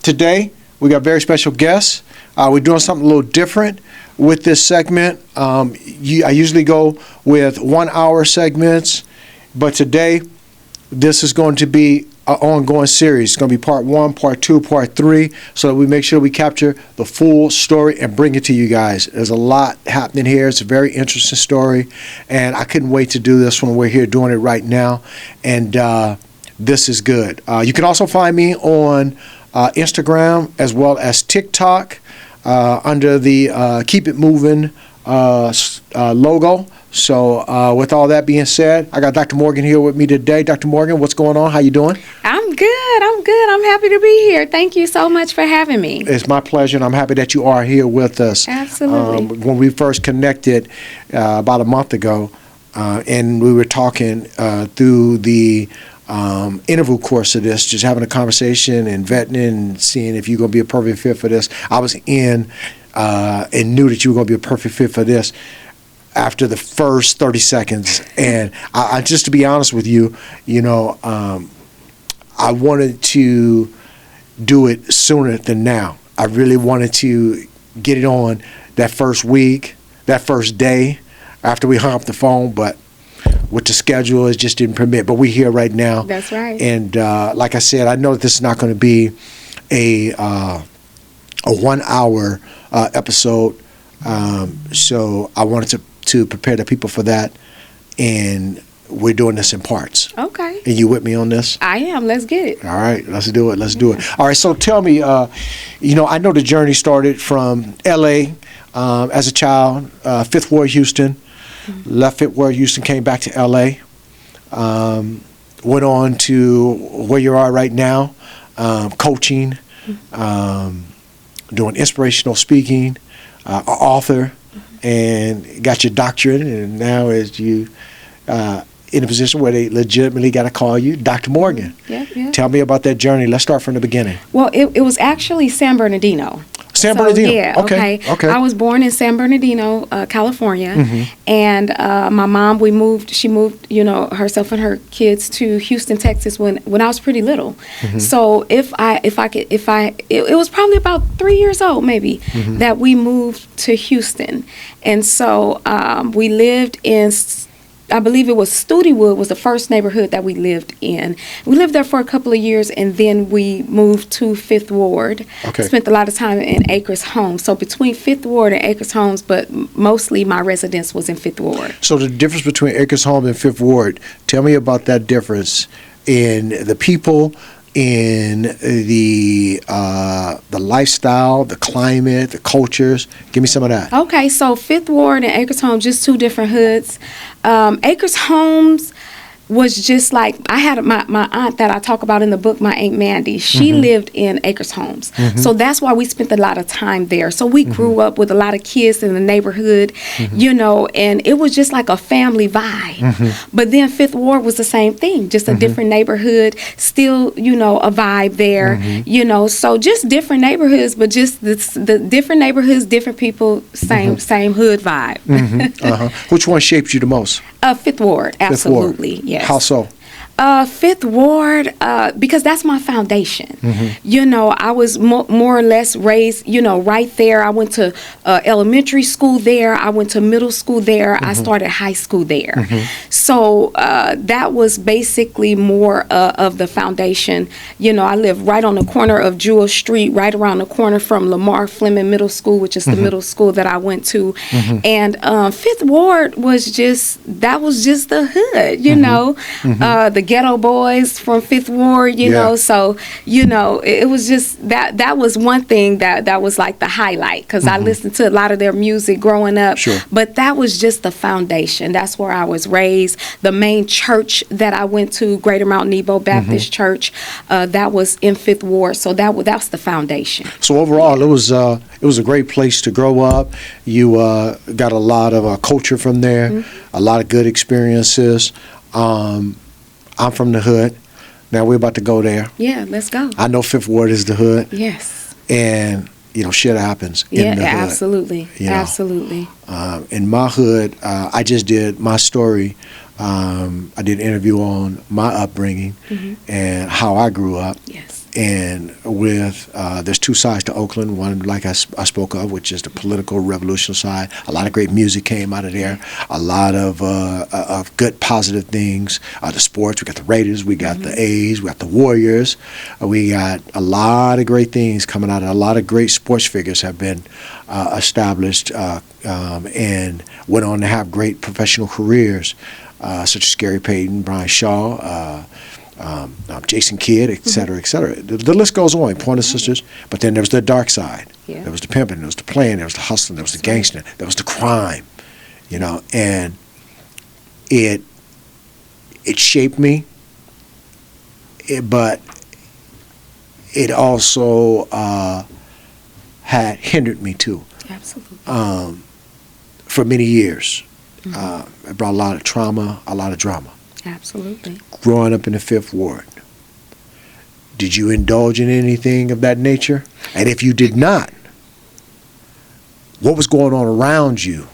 Today, we got very special guests. We're doing something a little different with this segment. I usually go with 1 hour segments, but today, this is going to be an ongoing series. It's going to be part 1, part 2, part 3, so that we make sure we capture the full story and bring it to you guys. There's a lot happening here. It's a very interesting story, and I couldn't wait to do this when we're here doing it right now, and this is good. You can also find me on Instagram as well as TikTok under the Keep It Movin' logo. So with all that being said, I got Dr. Morgan here with me today. Dr. Morgan, what's going on? How you doing? I'm good. I'm happy to be here. Thank you so much for having me. It's my pleasure, and I'm happy that you are here with us. Absolutely. When we first connected about a month ago, and we were talking through the interview course of this, just having a conversation and vetting and seeing if you're going to be a perfect fit for this. I was in and knew that you were going to be a perfect fit for this after the first 30 seconds. And I just to be honest with you, I wanted to do it sooner than now. I really wanted to get it on that first week, that first day after we hung up the phone, but with the schedule, it just didn't permit. But we're here right now. That's right. And like I said, I know that this is not going to be a 1 hour episode. So I wanted to prepare the people for that. And we're doing this in parts. Okay. And you with me on this? I am. Let's get it. All right. Let's do it. All right. So tell me, I know the journey started from L.A. As a child, Fifth Ward, Houston. Left Fifth Ward, Houston, came back to L.A., went on to where you are right now, coaching, doing inspirational speaking, author, and got your doctorate, and now as you in a position where they legitimately got to call you Dr. Morgan. Yeah. Tell me about that journey. Let's start from the beginning. Well, it was actually San Bernardino. San Bernardino. Yeah, okay. I was born in San Bernardino, California, and my mom, she moved, herself and her kids to Houston, Texas when I was pretty little. So it was probably about 3 years old maybe that we moved to Houston, and so we lived in, I believe it was Studewood was the first neighborhood that we lived in. We lived there for a couple of years, and then we moved to Fifth Ward. Okay. Spent a lot of time in Acres Homes. So between Fifth Ward and Acres Homes, but mostly my residence was in Fifth Ward. So the difference between Acres Homes and Fifth Ward, tell me about that difference in the people, in the lifestyle, the climate, the cultures. Give me some of that. Okay, so Fifth Ward and Acres Homes, just two different hoods. Acres Homes was just like, I had my aunt that I talk about in the book, my Aunt Mandy. She lived in Acres Homes. So that's why we spent a lot of time there. So we grew up with a lot of kids in the neighborhood, and it was just like a family vibe. But then Fifth Ward was the same thing, just a different neighborhood, still, a vibe there, so just different neighborhoods, but just the different neighborhoods, different people, same hood vibe. Which one shaped you the most? Fifth Ward, absolutely, Fifth Ward. yes. How so? Fifth Ward, because that's my foundation. I was more or less raised, right there. I went to elementary school there. I went to middle school there. I started high school there. So that was basically more of the foundation. I live right on the corner of Jewel Street, right around the corner from Lamar Fleming Middle School, which is the middle school that I went to. And Fifth Ward was just the hood, the ghetto boys from Fifth Ward, so, it was just that was one thing that was like the highlight, because I listened to a lot of their music growing up. Sure. But that was just the foundation. That's where I was raised. The main church that I went to, Greater Mount Nebo Baptist Church, that was in Fifth Ward. So that's the foundation. So overall, it was a great place to grow up. You got a lot of culture from there, a lot of good experiences. I'm from the hood. Now we're about to go there. Yeah, let's go. I know Fifth Ward is the hood. Yes. And, shit happens in the hood. Absolutely. Absolutely. In my hood, I just did my story. I did an interview on my upbringing and how I grew up. Yes. and with there's two sides to Oakland. One, like I spoke of, which is the political revolution side. A lot of great music came out of there. A lot of good, positive things. The sports, we got the Raiders, we got the A's, we got the Warriors. We got a lot of great things coming out. A lot of great sports figures have been established and went on to have great professional careers, such as Gary Payton, Brian Shaw, Jason Kidd, et cetera, et cetera. The list goes on, Pointer Sisters, but then there was the dark side. Yeah. There was the pimping, there was the playing, there was the hustling, there was the gangster, there was the crime, and it shaped me, but it also had hindered me too. Absolutely. For many years. It brought a lot of trauma, a lot of drama. Absolutely. Growing up in the Fifth Ward, did you indulge in anything of that nature? And if you did not, what was going on around you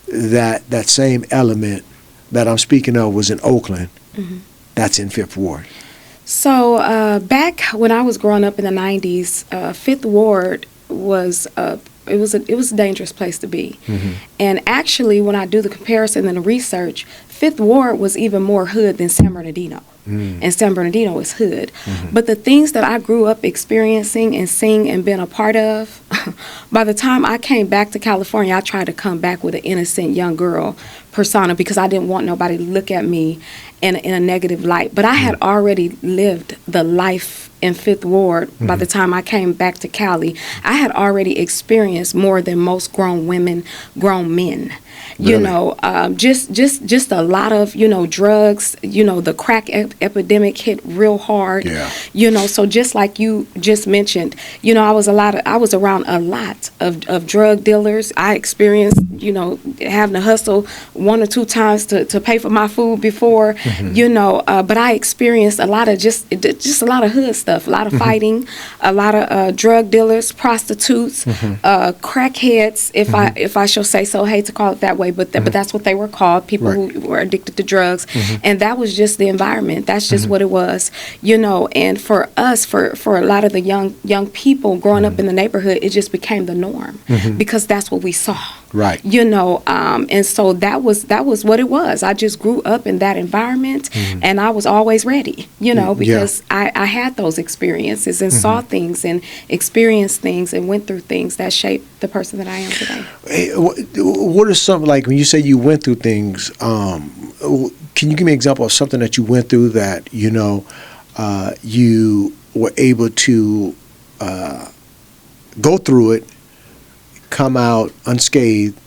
that same element that I'm speaking of was in Oakland, that's in Fifth Ward? So back when I was growing up in the 90s, Fifth Ward was it was a dangerous place to be. And actually, when I do the comparison and the research, Fifth Ward was even more hood than San Bernardino. And San Bernardino is hood. But the things that I grew up experiencing and seeing and being a part of, by the time I came back to California, I tried to come back with an innocent young girl persona because I didn't want nobody to look at me in a negative light. But I had already lived the life in Fifth Ward. By the time I came back to Cali, I had already experienced more than most grown women, grown men. Really? Just a lot of, drugs, the crack epidemic hit real hard. Yeah. So just like you just mentioned, I was around a lot of drug dealers. I experienced, having to hustle one or two times to pay for my food before, but I experienced a lot of just a lot of hood stuff, a lot of fighting, a lot of drug dealers, prostitutes, crackheads, if I shall say so. Hate to call it that way, but that's what they were called, people who were addicted to drugs. And that was just the environment. That's just what it was, and for us, for a lot of the young people growing up in the neighborhood, it just became the norm because that's what we saw. Right. And so that was what it was. I just grew up in that environment and I was always ready, because I had those experiences and saw things and experienced things and went through things that shaped the person that I am today. Hey, what is something, like when you say you went through things, can you give me an example of something that you went through that, you were able to go through it, come out unscathed?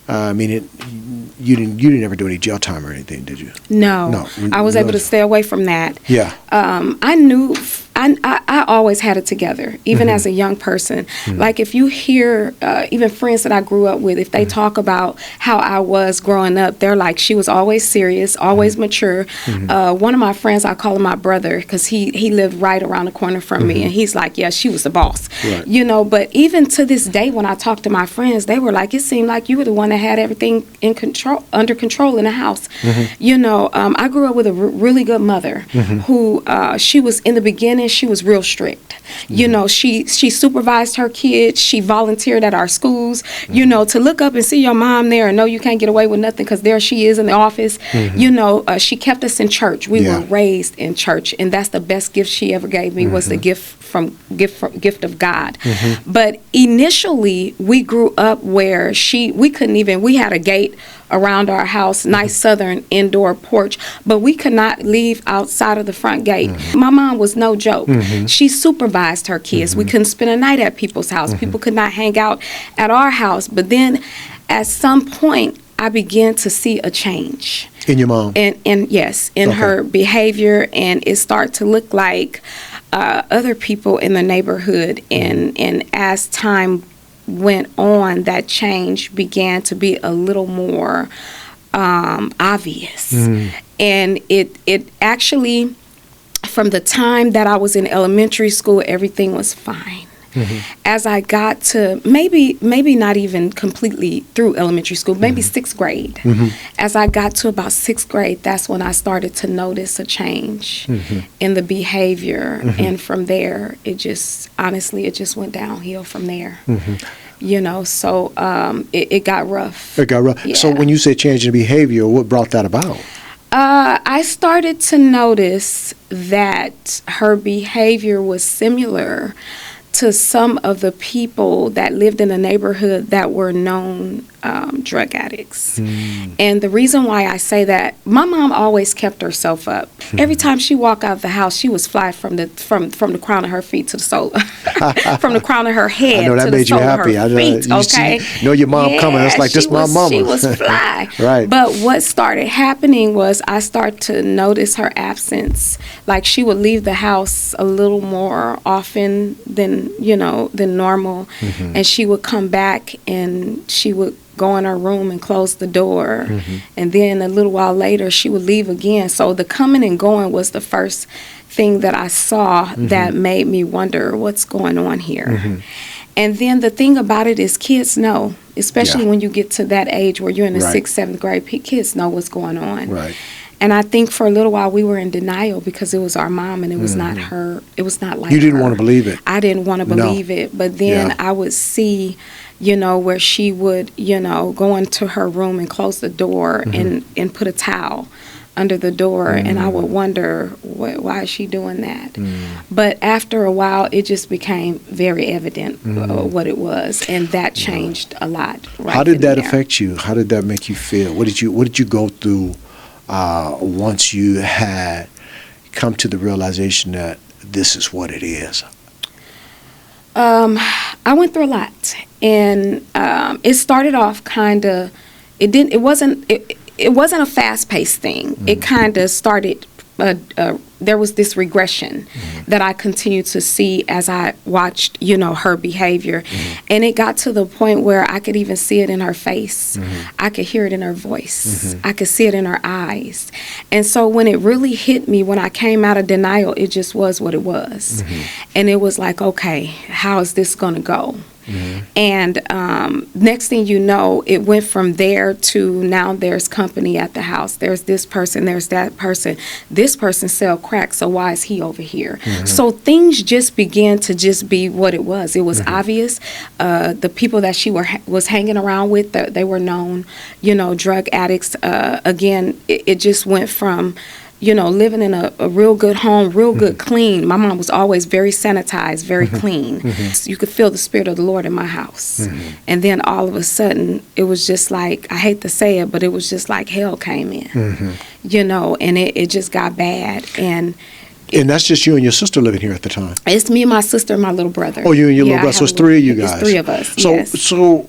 You didn't ever do any jail time or anything, did you? No. I was able to stay away from that. Yeah. I knew I always had it together, even as a young person. Like if you hear even friends that I grew up with, if they talk about how I was growing up, they're like, she was always serious, always mature. One of my friends, I call him my brother because he lived right around the corner from me, and he's like, yeah, she was the boss. Right. But even to this day, when I talk to my friends, they were like, it seemed like you were the one that had everything under control in the house. I grew up with a really good mother who she was, in the beginning, she was real strict. She supervised her kids. She volunteered at our schools. To look up and see your mom there and know you can't get away with nothing because there she is in the office. She kept us in church. We were raised in church, and that's the best gift she ever gave me was the gift of God. But initially, we grew up where we had a gate around our house, nice southern indoor porch, but we could not leave outside of the front gate. My mom was no joke. She supervised her kids. We couldn't spend a night at people's house. People could not hang out at our house. But then at some point, I began to see a change. In your mom? In her behavior, and it started to look like other people in the neighborhood. And as time went on, that change began to be a little more obvious. And it actually, from the time that I was in elementary school, everything was fine. As I got to maybe not even completely through elementary school, maybe sixth grade. As I got to about sixth grade, that's when I started to notice a change in the behavior. And from there, it just went downhill from there. So it got rough. It got rough. Yeah. So when you say change in behavior, what brought that about? I started to notice that her behavior was similar to some of the people that lived in the neighborhood that were known drug addicts. And the reason why I say that, my mom always kept herself up. Every time she walked out of the house, she was fly from the crown of her feet to the sole, from the crown of her head I know that to made the sole you happy. of her feet. Okay, your mom coming. It's like, this my mama. She was fly. Right. But what started happening was I started to notice her absence. Like, she would leave the house a little more often than normal, and she would come back and she would go in her room and close the door, and then a little while later she would leave again. So the coming and going was the first thing that I saw that made me wonder what's going on here. And then the thing about it is, kids know, especially when you get to that age where you're in the 6th, 7th grade, kids know what's going on. Right. And I think for a little while we were in denial because it was our mom and it was not her. It was not like You didn't her. want to believe it. I didn't want to believe it. But then I would see, where she would, go into her room and close the door and put a towel under the door. And I would wonder, why is she doing that? But after a while, it just became very evident what it was. And that changed a lot. How did that affect you? How did that make you feel? What did you go through once you had come to the realization that this is what it is? I went through a lot, and it started off kind of. It wasn't a fast-paced thing. It kind of started. There was this regression that I continued to see as I watched, her behavior, and it got to the point where I could even see it in her face. I could hear it in her voice. I could see it in her eyes. And so when it really hit me, when I came out of denial, it just was what it was. And it was like, okay, how is this going to go? And next thing you know, it went from there to now there's company at the house. There's this person, there's that person. This person sell crack, so why is he over here? So things just began to just be what it was. It was obvious. The people that she was hanging around with, they were known, drug addicts. Again, it just went from living in a real good home, real good clean. My mom was always very sanitized, very clean. So you could feel the Spirit of the Lord in my house. And then all of a sudden, it was just like, I hate to say it, but it was just like hell came in, and it just got bad. And that's just you and your sister living here at the time? It's me and my sister and my little brother. Oh, you and your little brother. So it's three of you guys. It's three of us, So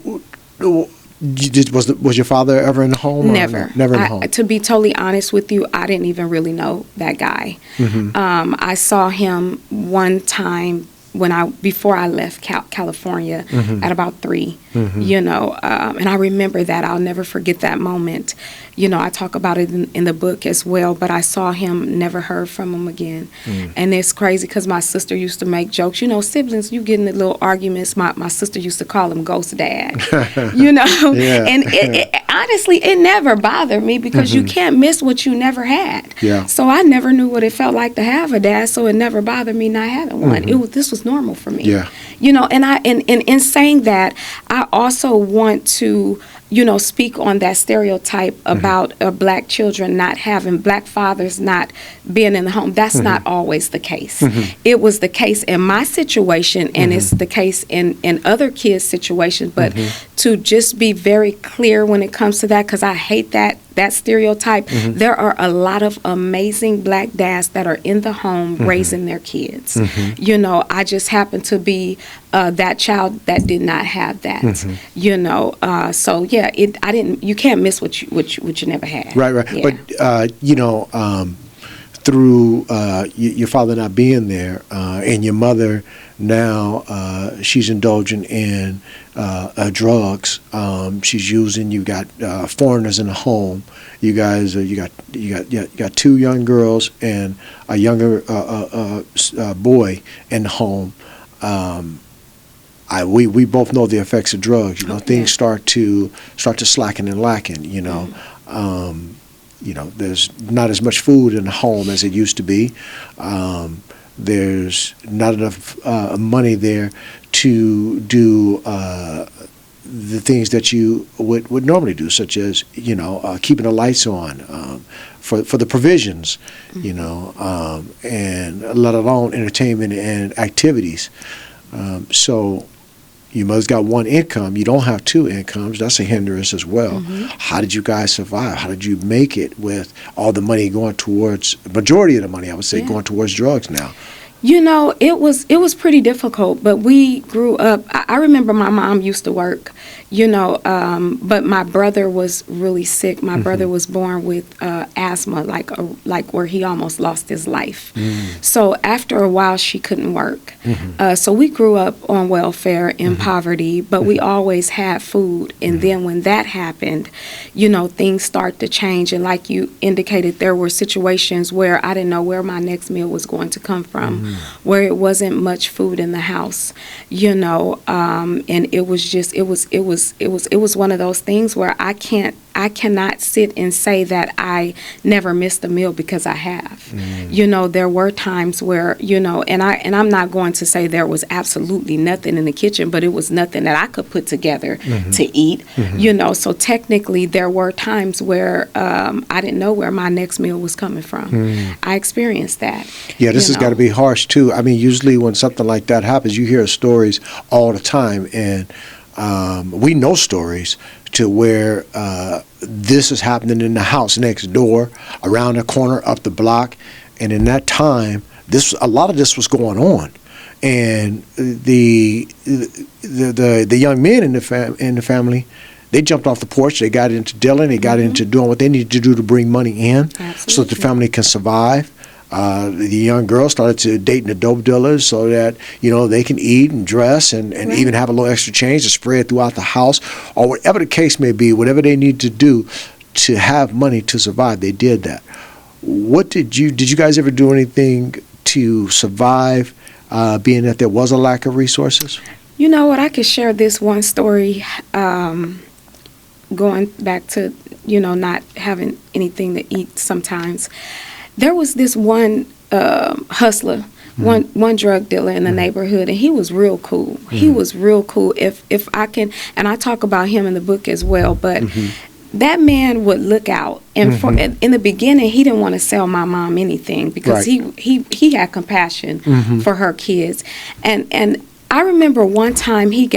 was your father ever in the home? Never. Never in the home? To be totally honest with you, I didn't even really know that guy. I saw him one time before I left California at about 3, and I remember that. I'll never forget that moment. I talk about it in the book as well, but I saw him, never heard from him again. And it's crazy because my sister used to make jokes. Siblings, you get in little arguments. My sister used to call him Ghost Dad, And it honestly, it never bothered me because you can't miss what you never had. Yeah. So I never knew what it felt like to have a dad, so it never bothered me not having one. This was normal for me. Yeah. And in saying that, I also want to speak on that stereotype about black children not having, black fathers not being in the home. That's not always the case. It was the case in my situation, and it's the case in other kids' situations. But to just be very clear when it comes to that, because I hate that stereotype. There are a lot of amazing black dads that are in the home raising their kids. I just happen to be that child that did not have that. So yeah, I didn't. You can't miss what you never had. Right. Yeah. But through your father not being there, and your mother now, she's indulging in drugs. She's using. You got foreigners in the home. You guys, you got 2 young girls and a younger boy in the home. we both know the effects of drugs. Things start to slacken and lacking. There's not as much food in the home as it used to be. There's not enough money there to do the things that you would normally do, such as keeping the lights on, for the provisions, and let alone entertainment and activities. So you must got one income. You don't have two incomes. That's a hindrance as well. How did you guys survive? How did you make it with all the money going towards, majority of the money, I would say, going towards drugs now? It was pretty difficult, but we grew up. I remember my mom used to work, but my brother was really sick. My brother was born with asthma, like where he almost lost his life. So after a while, she couldn't work. So we grew up on welfare in poverty, but we always had food. And then when that happened, things start to change. And like you indicated, there were situations where I didn't know where my next meal was going to come from. Where it wasn't much food in the house, and it was one of those things where I cannot sit and say that I never missed a meal, because I have. There were times where, and I'm not going to say there was absolutely nothing in the kitchen, but it was nothing that I could put together to eat, so technically there were times where I didn't know where my next meal was coming from. I experienced that. Yeah, this has got to be harsh too. I mean, usually when something like that happens, you hear stories all the time, and we know stories to where this is happening in the house next door, around the corner, up the block, and in that time, a lot of this was going on, and the young men in the family, they jumped off the porch, they got into dealing, they got into doing what they needed to do to bring money in, so that the family can survive. The young girl started to dating the dope dealers so that, they can eat and dress and even have a little extra change to spread throughout the house, or whatever the case may be, whatever they need to do to have money to survive, they did that. What did you guys ever do anything to survive, being that there was a lack of resources? You know what, I could share this one story, going back to, not having anything to eat sometimes. There was this one hustler, one drug dealer in the neighborhood, and he was real cool. He was real cool. If I can, and I talk about him in the book as well, but that man would look out. And in the beginning, he didn't want to sell my mom anything, because he had compassion for her kids. And I remember one time he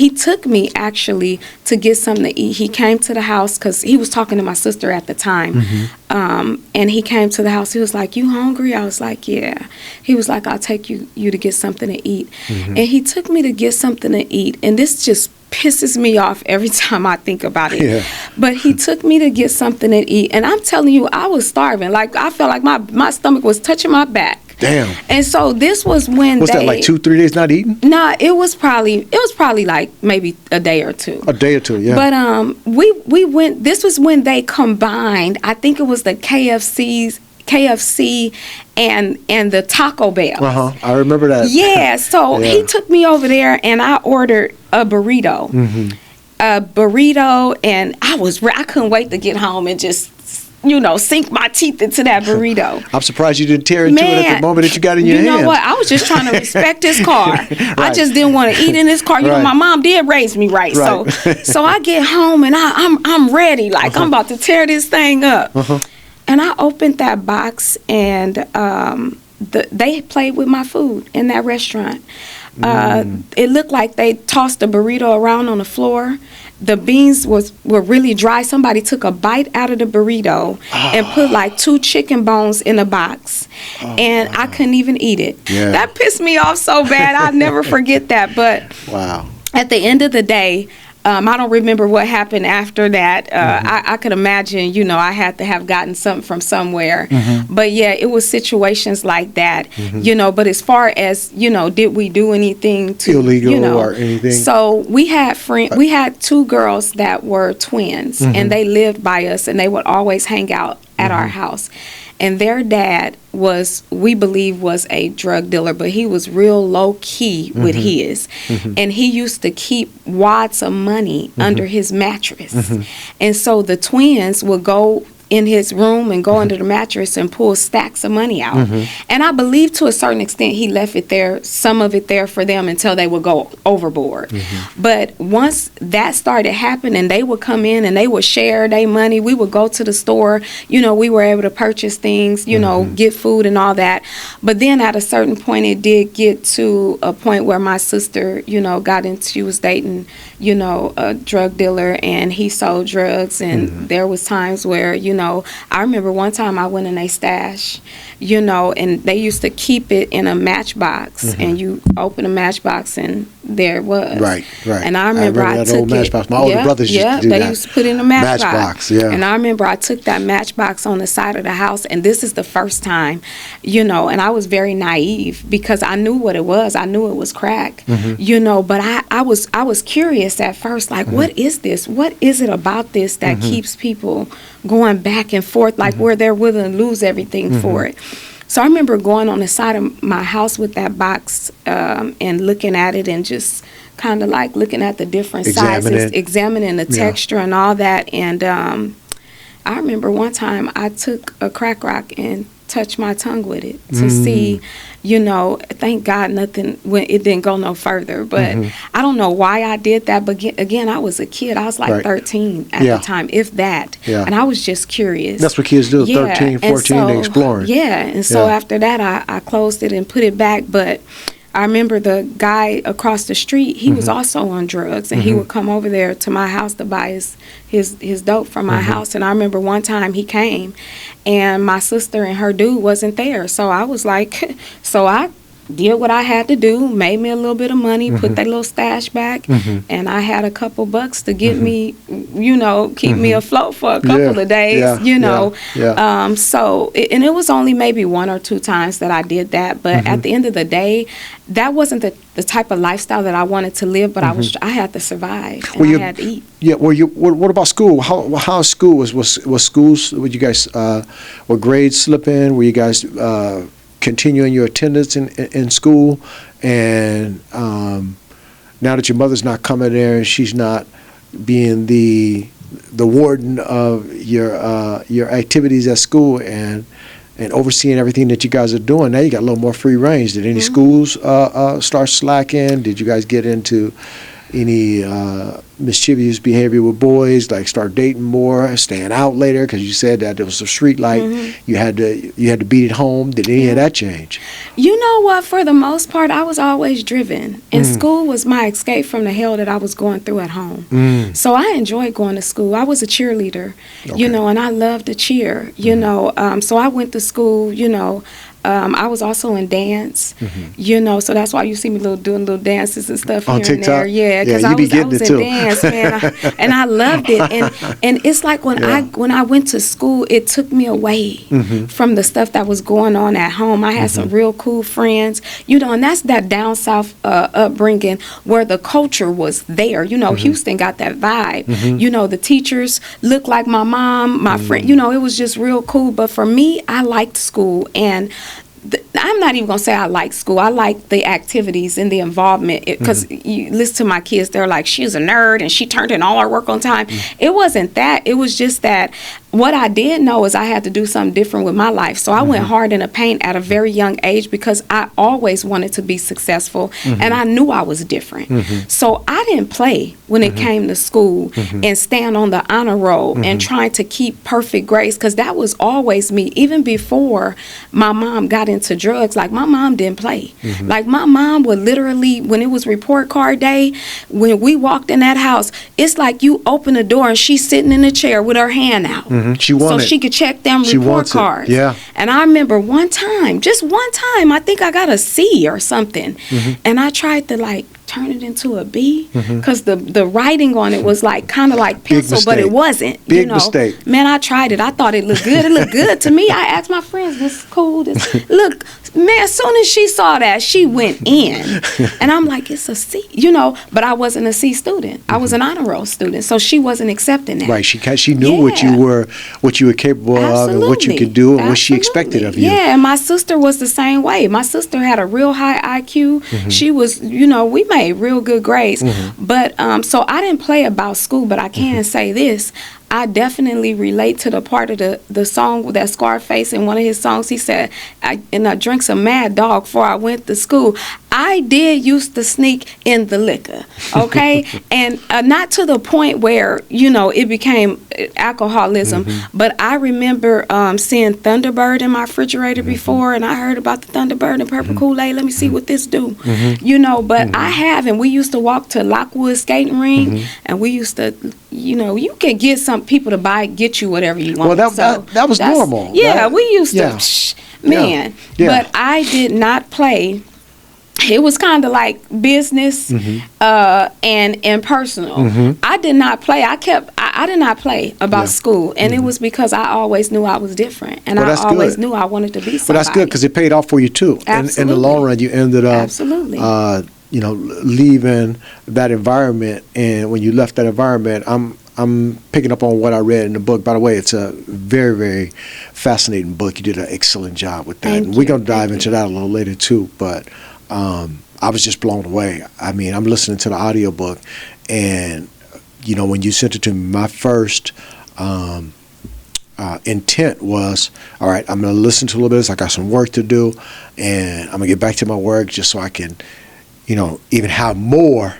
took me actually to get something to eat. He came to the house because he was talking to my sister at the time. And he came to the house. He was like, "You hungry?" I was like, "Yeah." He was like, "I'll take you to get something to eat." And he took me to get something to eat. And this just pisses me off every time I think about it. Yeah. But he took me to get something to eat. And I'm telling you, I was starving. Like, I felt like my stomach was touching my back. Damn. And so this was when that like 2-3 days not eating? Nah, it was probably like maybe a day or two. A day or two, yeah. But we went. This was when they combined. I think it was the KFC and the Taco Bell. I remember that. Yeah. So he took me over there, and I ordered a burrito. A burrito, and I couldn't wait to get home and just, sink my teeth into that burrito. I'm surprised you didn't tear into it at the moment that you got in your hand. You know what? I was just trying to respect his car. I just didn't want to eat in his car. My mom did raise me right. So I get home, and I'm ready. Like, I'm about to tear this thing up. And I opened that box, and they played with my food in that restaurant. It looked like they tossed the burrito around on the floor. The beans were really dry. Somebody took a bite out of the burrito and put like 2 chicken bones in a box. And I couldn't even eat it. Yeah. That pissed me off so bad. I'll never forget that. But at the end of the day, I don't remember what happened after that. I could imagine, I had to have gotten something from somewhere. But yeah, it was situations like that, But as far as, did we do anything to illegal or anything? So we had 2 girls that were twins, and they lived by us, and they would always hang out at our house. and their dad was, we believe, was a drug dealer, but he was real low key with his. And he used to keep wads of money under his mattress. And so the twins would go in his room and go under the mattress and pull stacks of money out. And I believe to a certain extent he left it there, some of it there for them until they would go overboard. But once that started happening, they would come in and they would share their money. We would go to the store, you know, we were able to purchase things, you know, get food and all that. But then at a certain point, it did get to a point where my sister, you know, she was dating, you know, a drug dealer, and he sold drugs. And there was times where, you know, I remember one time I went in a stash, you know, and they used to keep it in a matchbox, and you open a matchbox and there it was. Right. And I remember I took old matchbox. My older brothers used to do that. They used to put it in a matchbox. Yeah. And I remember I took that matchbox on the side of the house, and this is the first time, you know, and I was very naive because I knew what it was. I knew it was crack, you know, but I was curious at first, like, what is this? What is it about this that keeps people going back and forth, like where they're willing to lose everything for it? So I remember going on the side of my house with that box and looking at it and just kind of like looking at the different sizes, examining the texture and all that. And I remember one time I took a crack rock and touched my tongue with it to see, you know, thank God it didn't go no further. But I don't know why I did that. But again, I was a kid. I was like 13 at the time, if that. And I was just curious. That's what kids do, 13, 14, they're exploring. And so after that, I closed it and put it back. But I remember the guy across the street, he was also on drugs, and he would come over there to my house to buy his dope from my house. And I remember one time he came, and my sister and her dude wasn't there. So I was like, so I did what I had to do, made me a little bit of money, put that little stash back, and I had a couple bucks to get me, you know, keep me afloat for a couple of days, you know. So, and it was only maybe one or two times that I did that, but at the end of the day, that wasn't the type of lifestyle that I wanted to live, but I had to survive, and I had to eat. Yeah, what about school? How school was schools? Would you guys, were grades slipping? Were you guys continuing your attendance in school? And now that your mother's not coming there and she's not being the warden of your activities at school and overseeing everything that you guys are doing, now you got a little more free range. Did any schools start slacking? Did you guys get into any mischievous behavior with boys, like start dating more, staying out later because you said that there was a street light, you had to beat it home? Did any of that change? You know what, for the most part, I was always driven, and school was my escape from the hell that I was going through at home. So I enjoyed going to school. I was a cheerleader, you know, and I loved to cheer, you know, so I went to school, you know. I was also in dance, you know, so that's why you see me doing little dances and stuff on here TikTok? And there. Yeah, because I was in dance, man, and I loved it. And it's like when I went to school, it took me away from the stuff that was going on at home. I had some real cool friends, you know, and that's that down south upbringing where the culture was there. You know, Houston got that vibe. You know, the teachers looked like my mom, my friend. You know, it was just real cool. But for me, I liked school, and I'm not even going to say I like school. I like the activities and the involvement, because you listen to my kids, they're like, she's a nerd and she turned in all her work on time. It wasn't that. It was just that what I did know is I had to do something different with my life. So I went hard in the paint at a very young age because I always wanted to be successful, and I knew I was different. So I didn't play when it came to school and stand on the honor roll and trying to keep perfect grades, because that was always me. Even before my mom got into drugs, like my mom didn't play. Like my mom would literally, when it was report card day, when we walked in that house, it's like you open the door and she's sitting in a chair with her hand out. She wanted, so she could check them report cards. Yeah. And I remember just one time, I think I got a C or something. And I tried to like turn it into a B? Because the writing on it was like kind of like pencil, but it wasn't. Big mistake. Man, I tried it. I thought it looked good. It looked good to me. I asked my friends, "This is cool. This look." Man, as soon as she saw that, she went in, and I'm like, "It's a C," But I wasn't a C student. I was an honor roll student, so she wasn't accepting that. Right. She knew what you were capable of, and what you could do, and what she expected of you. Yeah, and my sister was the same way. My sister had a real high IQ. She was, we made real good grades. But so I didn't play about school, but I can say this. I definitely relate to the part of the song that Scarface, in one of his songs, he said, I drank some Mad Dog before I went to school. I did used to sneak in the liquor, okay? And not to the point where, it became alcoholism, but I remember seeing Thunderbird in my refrigerator before, and I heard about the Thunderbird and Purple Kool-Aid. Let me see what this do, but I have, and we used to walk to Lockwood Skating Ring, and we used to, you could get some people to get you whatever you want. Well, that was normal. Yeah, we used to, man. Yeah. But I did not play. It was kind of like business and personal. I did not play. I did not play about school, and it was because I always knew I was different, and I always knew I wanted to be somebody. But that's good because it paid off for you too. In the long run, you ended up leaving that environment, and when you left that environment, I'm picking up on what I read in the book. By the way, it's a very, very fascinating book. You did an excellent job with that. And we're going to dive into that a little later too, but I was just blown away. I mean, I'm listening to the audiobook, and when you sent it to me, my first intent was, all right, I'm going to listen to a little bit of this. I got some work to do, and I'm going to get back to my work just so I can, even have more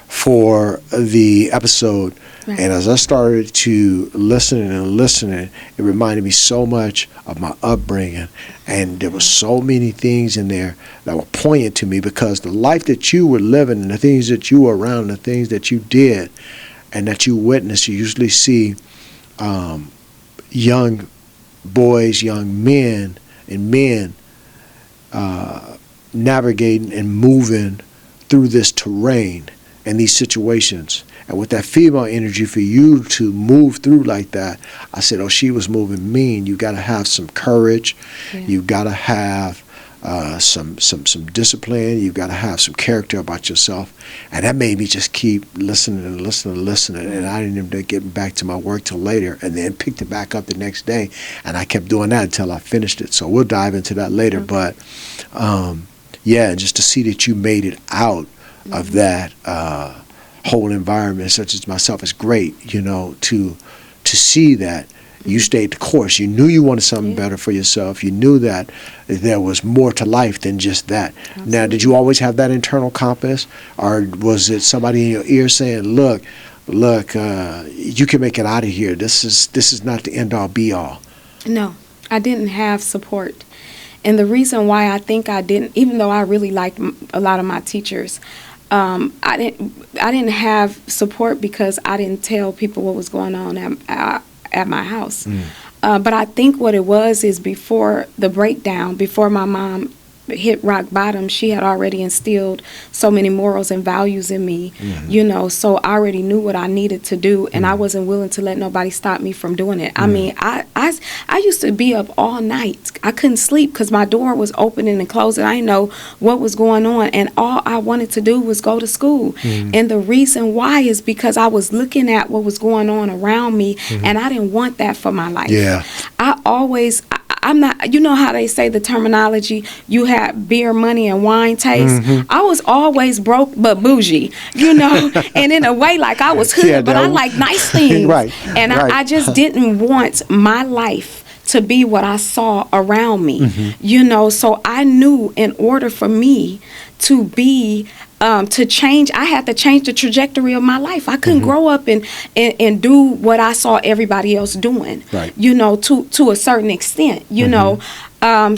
for the episode. Right. And as I started to listen, it reminded me so much of my upbringing. And there were so many things in there that were poignant to me, because the life that you were living and the things that you were around, the things that you did and that you witnessed, you usually see young boys, young men, and men navigating and moving through this terrain and these situations. And with that female energy, for you to move through like that, I said, oh, she was moving mean. You got to have some courage. Yeah. You got to have some discipline. You got to have some character about yourself. And that made me just keep listening. And I didn't even get back to my work till later, and then picked it back up the next day. And I kept doing that until I finished it. So we'll dive into that later. But just to see that you made it out of that whole environment, such as myself, is great, to see that you stayed the course. You knew you wanted something better for yourself. You knew that there was more to life than just that. Absolutely. Now, did you always have that internal compass, or was it somebody in your ear saying, look, you can make it out of here. This is not the end all be all? No, I didn't have support. And the reason why I think I didn't, even though I really liked a lot of my teachers, I didn't have support because I didn't tell people what was going on at my house. But I think what it was is, before the breakdown, before my mom hit rock bottom, she had already instilled so many morals and values in me, so I already knew what I needed to do, and I wasn't willing to let nobody stop me from doing it. I mean, I used to be up all night. I couldn't sleep because my door was opening and closing. I didn't know what was going on, and all I wanted to do was go to school. And the reason why is because I was looking at what was going on around me, and I didn't want that for my life. I'm not, you know how they say the terminology, you have beer, money, and wine taste? I was always broke but bougie, and in a way, like, I was hood, but I like nice things. And I just didn't want my life to be what I saw around me, so I knew in order for me to be to change, I had to change the trajectory of my life. I couldn't grow up and do what I saw everybody else doing, to a certain extent,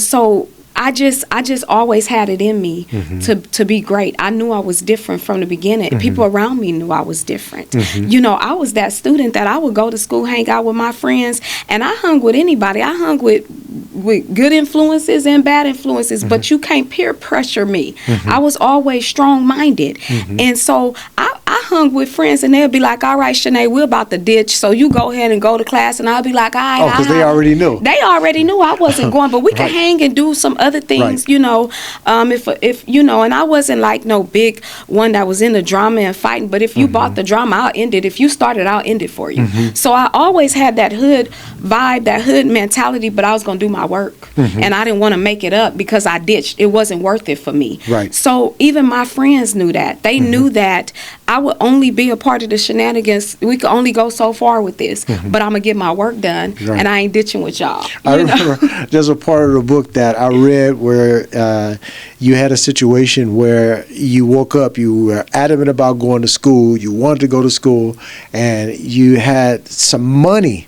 so I just always had it in me to be great. I knew I was different from the beginning. People around me knew I was different. I was that student that I would go to school, hang out with my friends, and I hung with anybody. I hung with with good influences and bad influences, but you can't peer pressure me. I was always strong-minded. And so I hung with friends, and they'll be like, all right, Shaneé, we're about to ditch, so you go ahead and go to class. And I'll be like, all right. Oh, because they already knew. They already knew I wasn't going, but we could hang and do some other things, you know, if you know, and I wasn't like no big one that was in the drama and fighting, but if you bought the drama, I'll end it. If you started, I'll end it for you. So I always had that hood vibe, that hood mentality, but I was going to do my work. And I didn't want to make it up because I ditched. It wasn't worth it for me. Right. So even my friends knew that. They knew that I would only be a part of the shenanigans. We could only go so far with this, but I'm going to get my work done, and I ain't ditching with y'all. I remember there's a part of the book that I read where you had a situation where you woke up, you were adamant about going to school, you wanted to go to school, and you had some money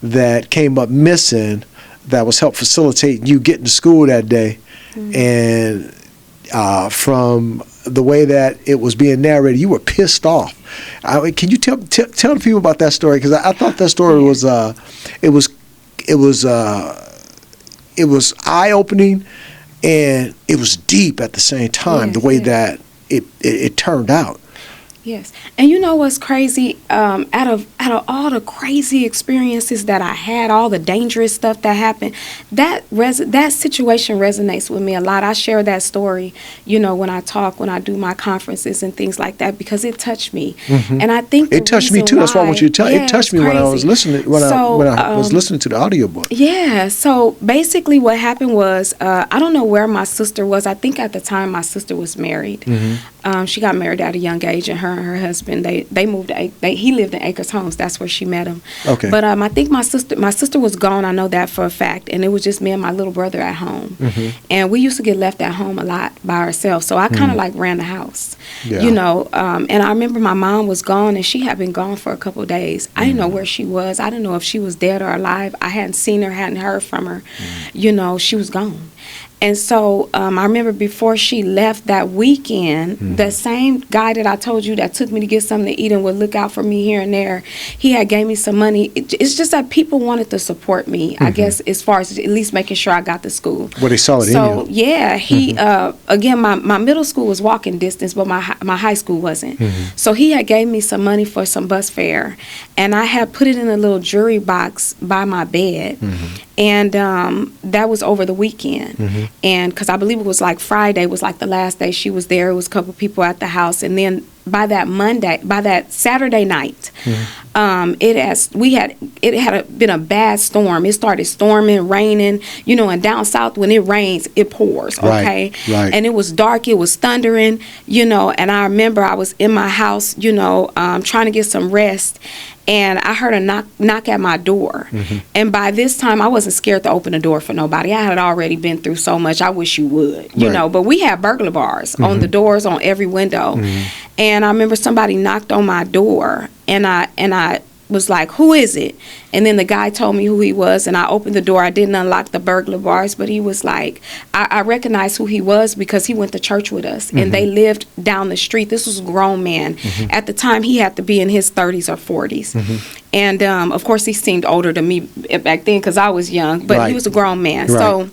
that came up missing that was help facilitate you getting to school that day. And from the way that it was being narrated, you were pissed off. Can you tell the people about that story? Because I thought that story was it was eye-opening, and it was deep at the same time. The way that it turned out. Yes, and you know what's crazy? Out of all the crazy experiences that I had, all the dangerous stuff that happened, that situation resonates with me a lot. I share that story, you know, when I do my conferences and things like that, because it touched me. And I think it touched me too. That's why I want you to tell. It touched me when I was listening. When I was listening to the audiobook. Yeah. So basically, what happened was, I don't know where my sister was. I think at the time my sister was married. She got married at a young age, and her husband, they moved he lived in Acres Homes. That's where she met him. Okay. But I think my sister was gone. I know that for a fact, and it was just me and my little brother at home. And we used to get left at home a lot by ourselves. So I kind of like ran the house, you know. And I remember my mom was gone, and she had been gone for a couple of days. I didn't know where she was. I didn't know if she was dead or alive. I hadn't seen her, hadn't heard from her. You know, she was gone. And so I remember before she left that weekend, the same guy that I told you that took me to get something to eat and would look out for me here and there, he had gave me some money. It's just that people wanted to support me, I guess, as far as at least making sure I got to school. Well, they saw it in you. So, yeah, he, again, my middle school was walking distance, but my high school wasn't. So he had gave me some money for some bus fare, and I had put it in a little jewelry box by my bed. And that was over the weekend. And because I believe it was like Friday was like the last day she was there. It was a couple people at the house. And then by that Saturday night, it had been a bad storm. It started storming, raining, you know, and down south when it rains, it pours, okay? Right. And it was dark, it was thundering, you know, and I remember I was in my house, you know, trying to get some rest. And I heard a knock at my door. And by this time, I wasn't scared to open the door for nobody. I had already been through so much. I wish you would, you know. But we had burglar bars on the doors, on every window. And I remember somebody knocked on my door, and I was like, who is it? And then the guy told me who he was, and I opened the door. I didn't unlock the burglar bars, but he was like, I recognized who he was because he went to church with us, and they lived down the street. This was a grown man. At the time, he had to be in his 30s or 40s. And, of course, he seemed older than me back then because I was young, but he was a grown man. So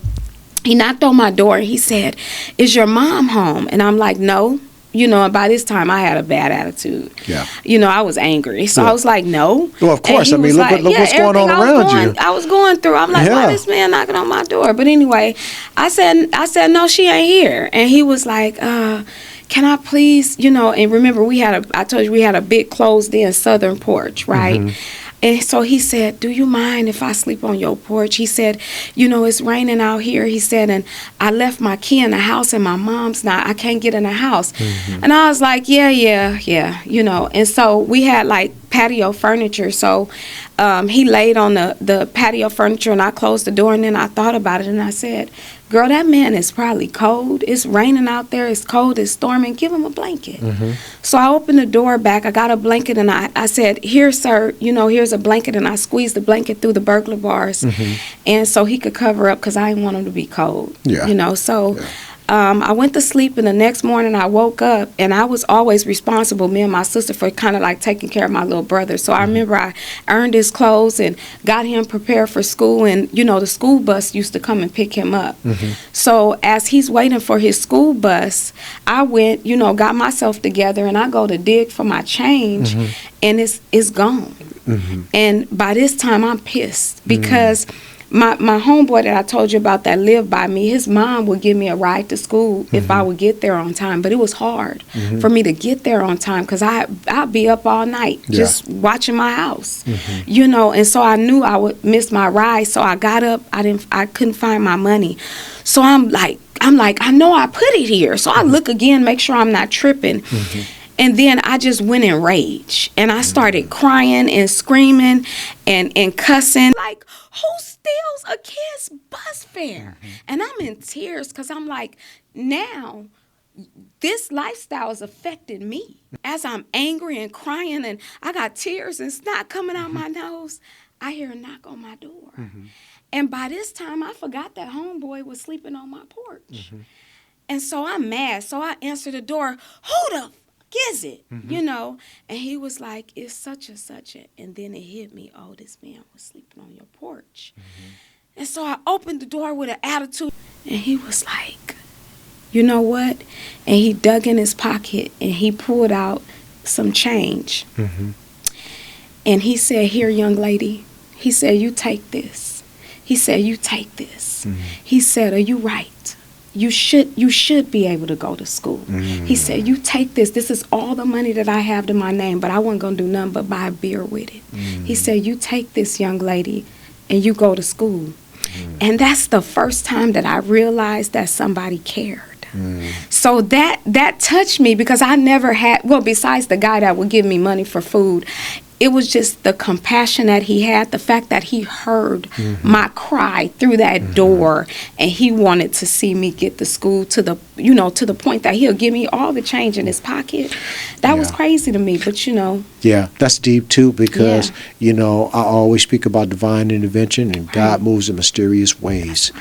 he knocked on my door, and he said, is your mom home? And I'm like, no. You know, and by this time, I had a bad attitude. Yeah. You know, I was angry. So I was like, no. Well, of course. I mean, look what's going on around you. I was going through. I'm like, why this man knocking on my door? But anyway, I said, no, she ain't here. And he was like, can I please, you know, and remember, I told you we had a big closed-in southern porch, right? And so he said, do you mind if I sleep on your porch? He said, you know, it's raining out here. He said, and I left my key in the house, and my mom's not. I can't get in the house. And I was like, yeah, you know. And so we had, like, patio furniture. So he laid on the patio furniture, and I closed the door, and then I thought about it, and I said, girl, that man is probably cold. It's raining out there. It's cold. It's storming. Give him a blanket. So I opened the door back. I got a blanket, and I said, here, sir, you know, here's a blanket. And I squeezed the blanket through the burglar bars. And so he could cover up because I didn't want him to be cold. You know, so I went to sleep, and the next morning I woke up, and I was always responsible, me and my sister, for kind of like taking care of my little brother. So I remember I earned his clothes and got him prepared for school, and the school bus used to come and pick him up. So as he's waiting for his school bus, I went, got myself together, and I go to dig for my change, and it's gone. And by this time I'm pissed because my homeboy that I told you about that lived by me, his mom would give me a ride to school if I would get there on time. But it was hard for me to get there on time because I'd be up all night just watching my house, and so I knew I would miss my ride. So I got up. I couldn't find my money. So I'm like, I know I put it here. So I look again, make sure I'm not tripping. And then I just went in rage, and I started crying and screaming and cussing. Like, who steals a kid's bus fare? And I'm in tears because I'm like, now this lifestyle is affecting me. As I'm angry and crying and I got tears and snot coming out my nose, I hear a knock on my door. And by this time, I forgot that homeboy was sleeping on my porch. And so I'm mad. So I answer the door, who the is it? And he was like, it's such and such. And then it hit me, oh, this man was sleeping on your porch. And so I opened the door with an attitude, and he was like, you know what? And he dug in his pocket, and he pulled out some change. And he said, here, young lady. He said, you take this. He said, you take this. He said, are you right? You should be able to go to school. He said, you take this. This is all the money that I have to my name, but I wasn't going to do nothing but buy a beer with it. He said, you take this, young lady, and you go to school. And that's the first time that I realized that somebody cared. So that touched me because I never had, besides the guy that would give me money for food, it was just the compassion that he had, the fact that he heard my cry through that door, and he wanted to see me get to school to the point that he'll give me all the change in his pocket. That was crazy to me, but Yeah, that's deep too because, I always speak about divine intervention and God moves in mysterious ways.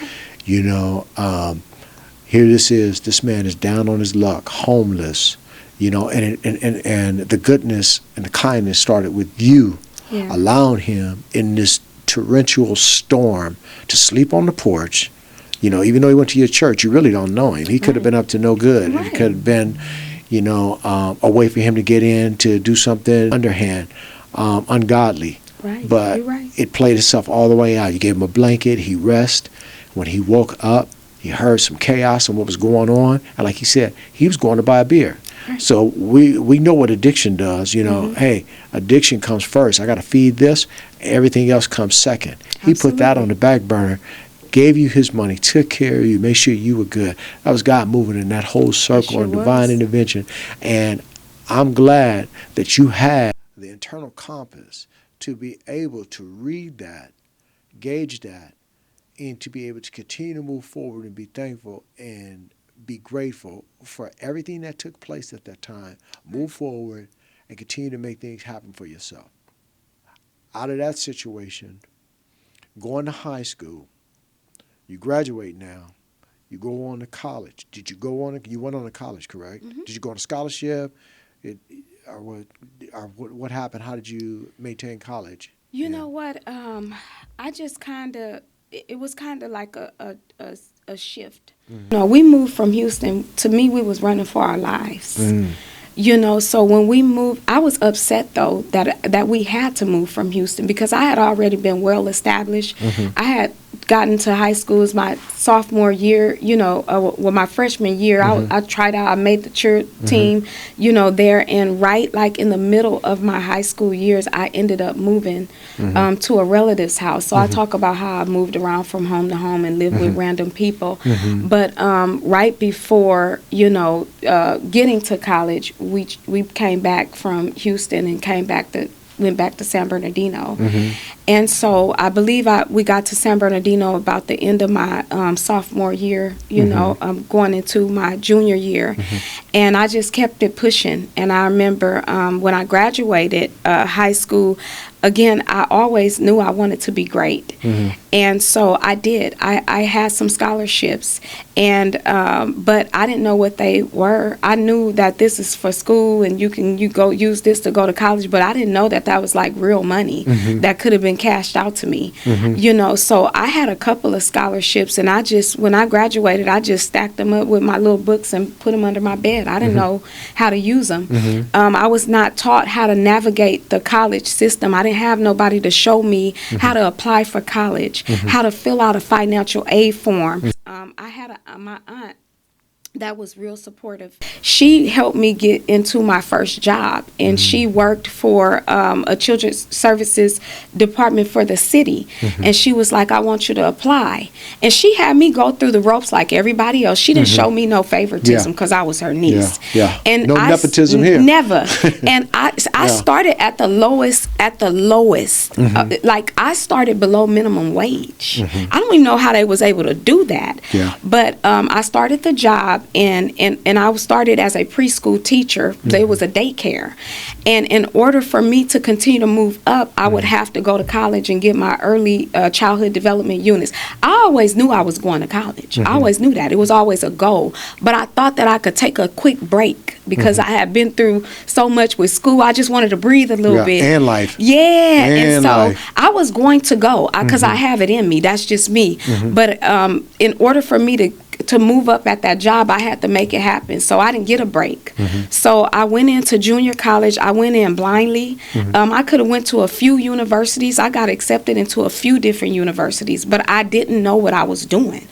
Here this man is down on his luck, homeless. And the goodness and the kindness started with you allowing him in this torrential storm to sleep on the porch. Even though he went to your church, you really don't know him. He could have been up to no good. It could have been, a way for him to get in to do something underhand, ungodly. But it played itself all the way out. You gave him a blanket. He rested. When he woke up, he heard some chaos and what was going on. And like he said, he was going to buy a beer. So we know what addiction does. Hey, addiction comes first. I got to feed this. Everything else comes second. He put that on the back burner, gave you his money, took care of you, made sure you were good. That was God moving in that whole circle and divine intervention. And I'm glad that you had the internal compass to be able to read that, gauge that, and to be able to continue to move forward and be thankful and be grateful for everything that took place at that time. Move forward and continue to make things happen for yourself. Out of that situation, going to high school, you graduate now, you go on to college. Did you go on? You went on to college, correct? Did you go on a scholarship? What happened? How did you maintain college? You know what? I just it was kind of like a shift. We moved from Houston. To me, we was running for our lives. So when we moved, I was upset though that we had to move from Houston because I had already been well established. I had gotten to high school as my sophomore year, my freshman year, I tried out, I made the cheer team, there, and right like in the middle of my high school years, I ended up moving to a relative's house. So I talk about how I moved around from home to home and lived with random people. But right before, getting to college, we came back from Houston and went back to San Bernardino. And so I believe we got to San Bernardino about the end of my sophomore year, going into my junior year. And I just kept it pushing. And I remember when I graduated high school, again, I always knew I wanted to be great. Mm-hmm. And so I did. I had some scholarships, and but I didn't know what they were. I knew that this is for school, and you go use this to go to college, but I didn't know that was like real money that could have been cashed out to me. So I had a couple of scholarships, and when I graduated, I just stacked them up with my little books and put them under my bed. I didn't know how to use them. I was not taught how to navigate the college system. I didn't have nobody to show me how to apply for college, how to fill out a financial aid form. I had my aunt that was real supportive. She helped me get into my first job, and she worked for a children's services department for the city. And she was like, I want you to apply. And she had me go through the ropes like everybody else. She didn't show me no favoritism because I was her niece. And no nepotism here. Never. And I started at the lowest. Like I started below minimum wage. I don't even know how they was able to do that. But I started the job. And I started as a preschool teacher. There was a daycare. And in order for me to continue to move up, I would have to go to college and get my early childhood development units. I always knew I was going to college. I always knew that. It was always a goal. But I thought that I could take a quick break because I had been through so much with school. I just wanted to breathe a little bit. And life. And so I was going to go because I have it in me. That's just me. But in order for me to move up at that job, I had to make it happen. So I didn't get a break. So I went into junior college. I went in blindly. I could have went to a few universities. I got accepted into a few different universities, but I didn't know what I was doing.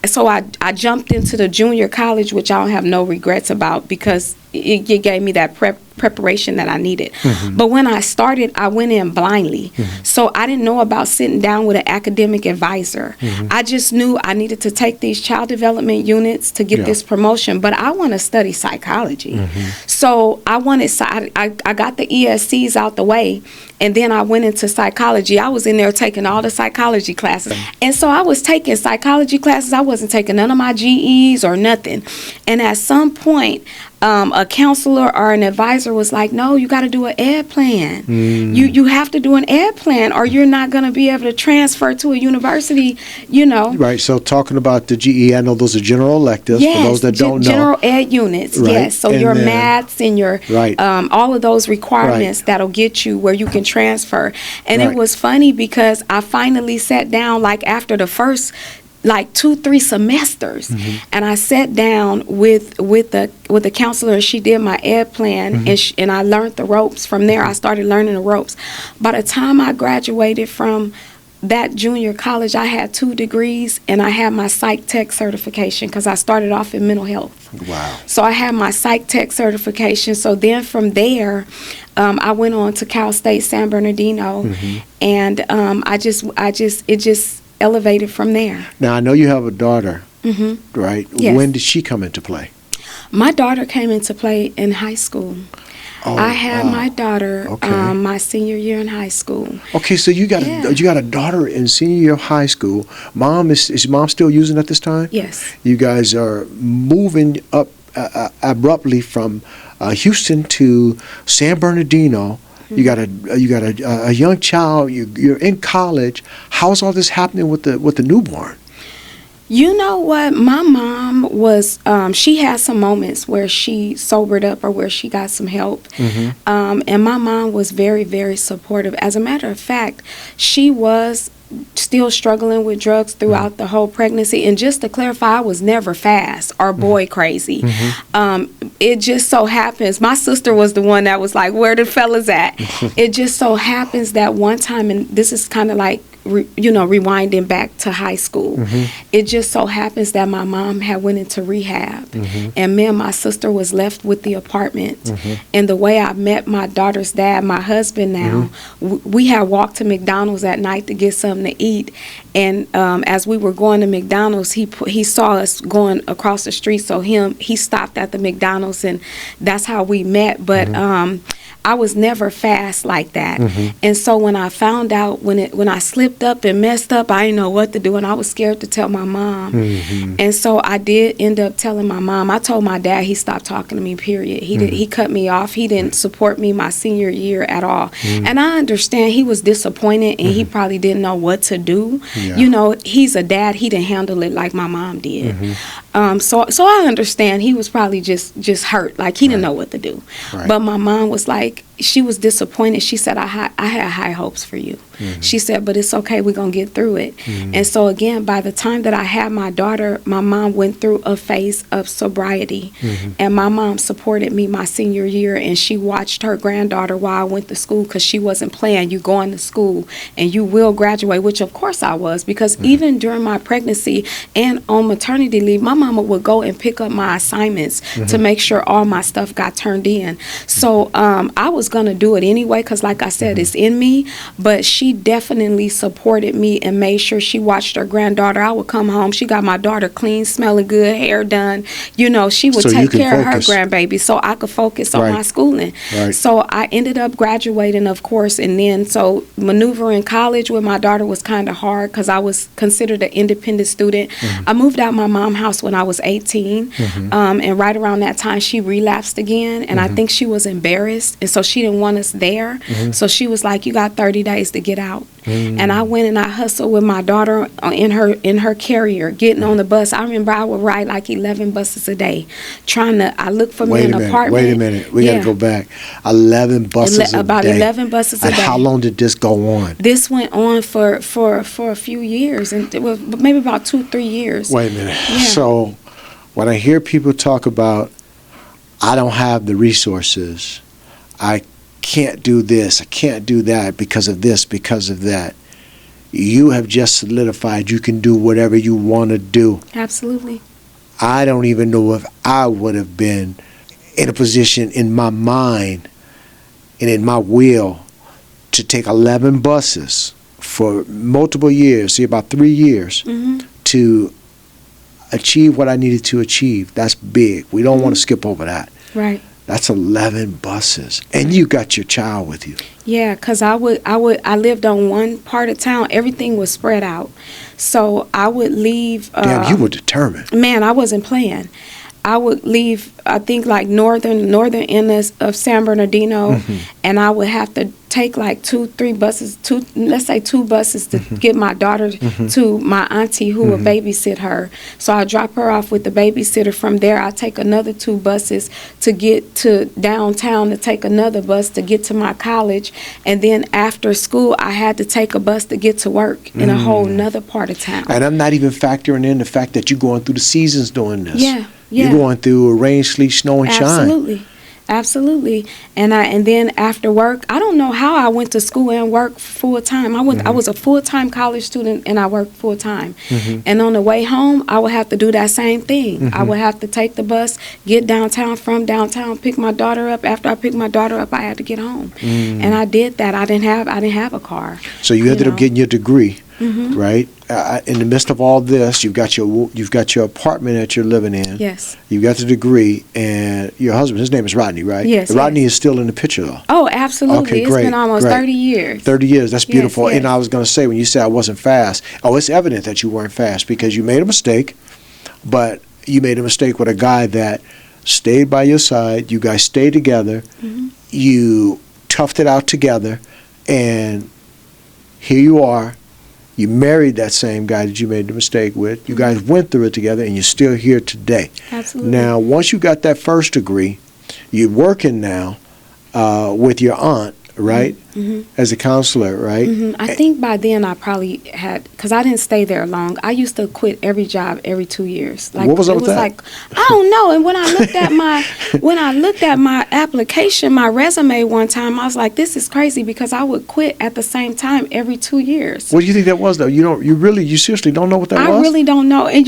So I jumped into the junior college, which I don't have no regrets about because it gave me that preparation that I needed. But when I started, I went in blindly. So I didn't know about sitting down with an academic advisor. I just knew I needed to take these child development units to get this promotion, but I want to study psychology. So I got the ESCs out the way, and then I went into psychology. I was in there taking all the psychology classes. And so I was taking psychology classes. I wasn't taking none of my GEs or nothing. And at some point, a counselor or an advisor was like, no, you got to do an ed plan. You have to do an ed plan or you're not going to be able to transfer to a university, Right. So talking about the GE, I know those are general electives for those that don't know. General ed units, right. Yes. So and your maths and your, all of those requirements that'll get you where you can transfer. And it was funny because I finally sat down like after the first 2-3 semesters, and I sat down with the counselor, and she did my ed plan, and I learned the ropes. From there, I started learning the ropes. By the time I graduated from that junior college, I had 2 degrees, and I had my psych tech certification because I started off in mental health. Wow! So I had my psych tech certification. So then from there, I went on to Cal State San Bernardino, and it just elevated from there. Now, I know you have a daughter, right? Yes. When did she come into play? My daughter came into play in high school. I had my daughter my senior year in high school. Okay, so you got a daughter in senior year of high school. Is mom still using at this time? Yes. You guys are moving up abruptly from Houston to San Bernardino. You got a young child. You're in college. How's all this happening with the newborn? You know what? My mom was. She had some moments where she sobered up or where she got some help, and my mom was very, very supportive. As a matter of fact, she was still struggling with drugs throughout the whole pregnancy. And just to clarify, I was never fast or boy crazy. It just so happens, my sister was the one that was like, where the fellas at? It just so happens that one time, and this is kind of like, rewinding back to high school. It just so happens that my mom had went into rehab, and me and my sister was left with the apartment. And the way I met my daughter's dad, my husband now, we had walked to McDonald's at night to get something to eat. And as we were going to McDonald's, he saw us going across the street, so he stopped at the McDonald's, and that's how we met. But I was never fast like that. And so when I found out, when I slipped up and messed up, I didn't know what to do, and I was scared to tell my mom. And so I did end up telling my mom. I told my dad, he stopped talking to me, period. He cut me off. He didn't support me my senior year at all. And I understand he was disappointed, and he probably didn't know what to do. You know, he's a dad. He didn't handle it like my mom did. So I understand he was probably just hurt, like he didn't know what to do. But my mom was like, she was disappointed. She said, I had high hopes for you. She said, but it's okay, we're going to get through it. And so again, by the time that I had my daughter, my mom went through a phase of sobriety. And my mom supported me my senior year, and she watched her granddaughter while I went to school, because she wasn't playing. You going to school and you will graduate, which of course I was, because even during my pregnancy and on maternity leave, my mama would go and pick up my assignments to make sure all my stuff got turned in. So I was going to do it anyway, because like I said, it's in me. But she definitely supported me and made sure she watched her granddaughter. I would come home, she got my daughter clean, smelling good, hair done. You know, she would take care of her grandbaby so I could focus on my schooling. So I ended up graduating, of course, and then so maneuvering college with my daughter was kind of hard, because I was considered an independent student. I moved out my mom's house when I was 18, and right around that time she relapsed again, and I think she was embarrassed, and so she didn't want us there. So she was like, you got 30 days to get out. And I went and I hustled with my daughter in her carrier, getting on the bus. I remember I would ride like 11 buses a day, I looked for me an apartment. Wait a minute, we got to go back. 11 buses a day. About 11 buses a day. How long did this go on? This went on for a few years, and it was maybe about 2-3 years. Wait a minute. So when I hear people talk about, I don't have the resources, I can't do this, I can't do that because of this, because of that, you have just solidified you can do whatever you want to do. Absolutely. I don't even know if I would have been in a position in my mind and in my will to take 11 buses for multiple years, see about 3 years, to achieve what I needed to achieve. That's big. We don't want to skip over that. Right. That's 11 buses. And you got your child with you. Yeah, because I lived on one part of town. Everything was spread out. So I would leave. Damn, you were determined. Man, I wasn't playing. I would leave, I think, like northern end of San Bernardino, and I would have to take like 2-3 buses, let's say 2 buses to get my daughter to my auntie who would babysit her. So I drop her off with the babysitter. From there, I take another 2 buses to get to downtown, to take another bus to get to my college, and then after school, I had to take a bus to get to work in a whole nother part of town. And I'm not even factoring in the fact that you're going through the seasons doing this. Yeah. You're going through rain, sleet, snow, and shine. Absolutely. And then after work, I don't know how I went to school and worked full time. I was a full-time college student, and I worked full time. And on the way home, I would have to do that same thing. I would have to take the bus, get downtown, from downtown, pick my daughter up. After I picked my daughter up, I had to get home. And I did that. I didn't have a car. So you ended up getting your degree. Right? In the midst of all this, you've got your apartment that you're living in. Yes. You've got the degree, and your husband, his name is Rodney, right? Yes. Rodney is still in the picture, though. Oh, absolutely. Okay, it's been almost 30 years. 30 years. That's beautiful. Yes. And I was going to say, when you said I wasn't fast, it's evident that you weren't fast, because you made a mistake, but you made a mistake with a guy that stayed by your side. You guys stayed together. You toughed it out together, and here you are. You married that same guy that you made the mistake with. You guys went through it together, and you're still here today. Absolutely. Now, once you got that first degree, you're working now with your aunt, right? As a counselor, right? I think by then I probably had, because I didn't stay there long. I used to quit every job every 2 years. Like, what was up with that? Like, I don't know. And when I looked at my application, my resume one time, I was like, this is crazy, because I would quit at the same time every 2 years. What do you think that was, though? You seriously don't know what that was? I really don't know. And